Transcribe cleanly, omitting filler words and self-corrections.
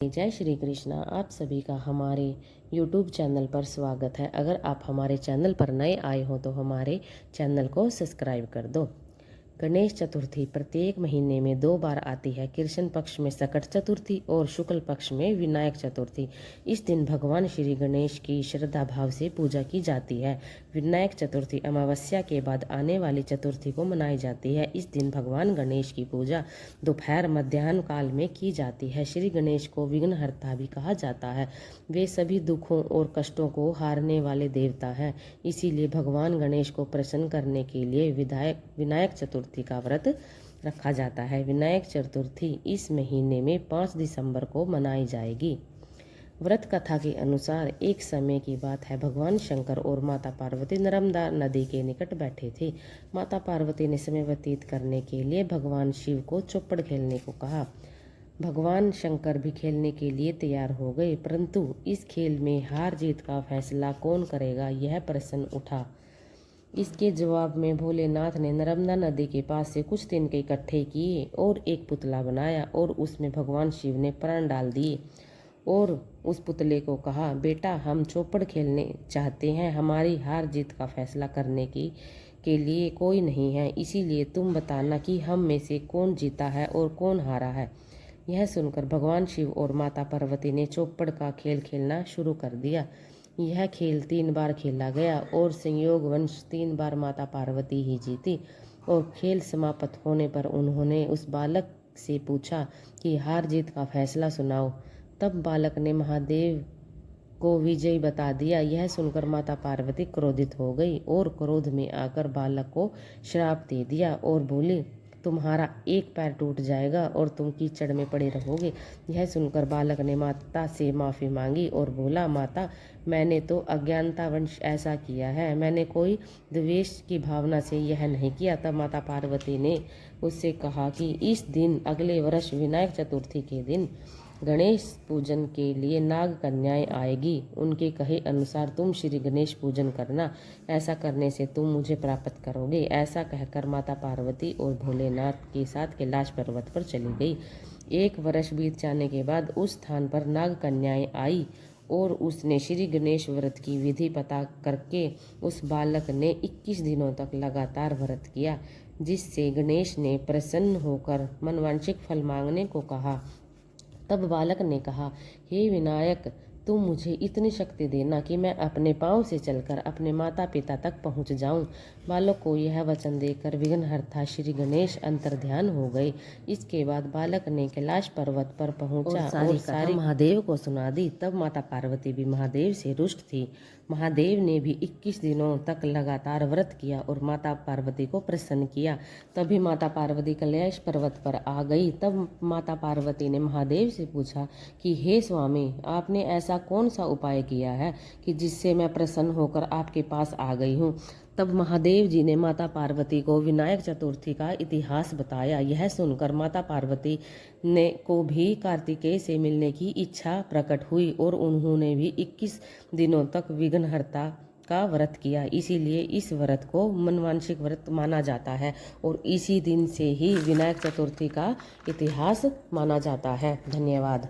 जय श्री कृष्णा। आप सभी का हमारे YouTube चैनल पर स्वागत है। अगर आप हमारे चैनल पर नए आए हो तो हमारे चैनल को सब्सक्राइब कर दो। गणेश चतुर्थी प्रत्येक महीने में 2 बार आती है। कृष्ण पक्ष में सकट चतुर्थी और शुक्ल पक्ष में विनायक चतुर्थी। इस दिन भगवान श्री गणेश की श्रद्धा भाव से पूजा की जाती है। विनायक चतुर्थी अमावस्या के बाद आने वाली चतुर्थी को मनाई जाती है। इस दिन भगवान गणेश की पूजा दोपहर मध्याह्न काल में की जाती है। श्री गणेश को विघ्नहर्ता भी कहा जाता है। वे सभी दुखों और कष्टों को हारने वाले देवता हैं। इसीलिए भगवान गणेश को प्रसन्न करने के लिए विनायक चतुर्थी का व्रत रखा जाता है। विनायक चतुर्थी इस महीने में 5 दिसंबर को मनाई जाएगी। व्रत कथा के अनुसार एक समय की बात है, भगवान शंकर और माता पार्वती नर्मदा नदी के निकट बैठे थे। माता पार्वती ने समय व्यतीत करने के लिए भगवान शिव को चौपड़ खेलने को कहा। भगवान शंकर भी खेलने के लिए तैयार हो गए, परंतु इस खेल में हार जीत का फैसला कौन करेगा, यह प्रश्न उठा। इसके जवाब में भोलेनाथ ने नर्मदा नदी के पास से कुछ तिनके इकट्ठे किए और एक पुतला बनाया और उसमें भगवान शिव ने प्राण डाल दिए और उस पुतले को कहा, बेटा हम चौपड़ खेलने चाहते हैं, हमारी हार जीत का फैसला करने के लिए कोई नहीं है, इसीलिए तुम बताना कि हम में से कौन जीता है और कौन हारा है। यह सुनकर भगवान शिव और माता पार्वती ने चौपड़ का खेल खेलना शुरू कर दिया। यह खेल 3 बार खेला गया और संयोगवश 3 बार माता पार्वती ही जीती। और खेल समाप्त होने पर उन्होंने उस बालक से पूछा कि हार जीत का फैसला सुनाओ। तब बालक ने महादेव को विजयी बता दिया। यह सुनकर माता पार्वती क्रोधित हो गई और क्रोध में आकर बालक को श्राप दे दिया और बोली, तुम्हारा एक पैर टूट जाएगा और तुम कीचड़ में पड़े रहोगे। यह सुनकर बालक ने माता से माफ़ी मांगी और बोला, माता मैंने तो अज्ञानतावश ऐसा किया है, मैंने कोई द्वेष की भावना से यह नहीं किया। तब माता पार्वती ने उससे कहा कि इस दिन अगले वर्ष विनायक चतुर्थी के दिन गणेश पूजन के लिए नाग कन्याएं आएगी, उनके कहे अनुसार तुम श्री गणेश पूजन करना, ऐसा करने से तुम मुझे प्राप्त करोगे। ऐसा कहकर माता पार्वती और भोलेनाथ के साथ कैलाश पर्वत पर चली गई। 1 वर्ष बीत जाने के बाद उस स्थान पर नाग कन्याएं आई और उसने श्री गणेश व्रत की विधि पता करके उस बालक ने 21 दिनों तक लगातार व्रत किया, जिससे गणेश ने प्रसन्न होकर मनवांछित फल मांगने को कहा। तब बालक ने कहा, हे विनायक, तुम मुझे इतनी शक्ति देना कि मैं अपने पांव से चलकर अपने माता पिता तक पहुंच जाऊं। बालक को यह वचन देकर विघ्नहर्ता श्री गणेश अंतर्ध्यान हो गए। इसके बाद बालक ने कैलाश पर्वत पर पहुंचा और सारी महादेव को सुना दी। तब माता पार्वती भी महादेव से रुष्ट थी। महादेव ने भी 21 दिनों तक लगातार व्रत किया और माता पार्वती को प्रसन्न किया। तभी माता पार्वती कैलाश पर्वत पर आ गई। तब माता पार्वती ने महादेव से पूछा कि हे स्वामी, आपने ऐसा कौन सा उपाय किया है कि जिससे मैं प्रसन्न होकर आपके पास आ गई हूँ। तब महादेव जी ने माता पार्वती को विनायक चतुर्थी का इतिहास बताया। यह सुनकर माता पार्वती को भी कार्तिकेय से मिलने की इच्छा प्रकट हुई और उन्होंने भी 21 दिनों तक विघ्नहर्ता का व्रत किया। इसीलिए इस व्रत को मनवांछिक व्रत माना जाता है और इसी दिन से ही विनायक चतुर्थी का इतिहास माना जाता है। धन्यवाद।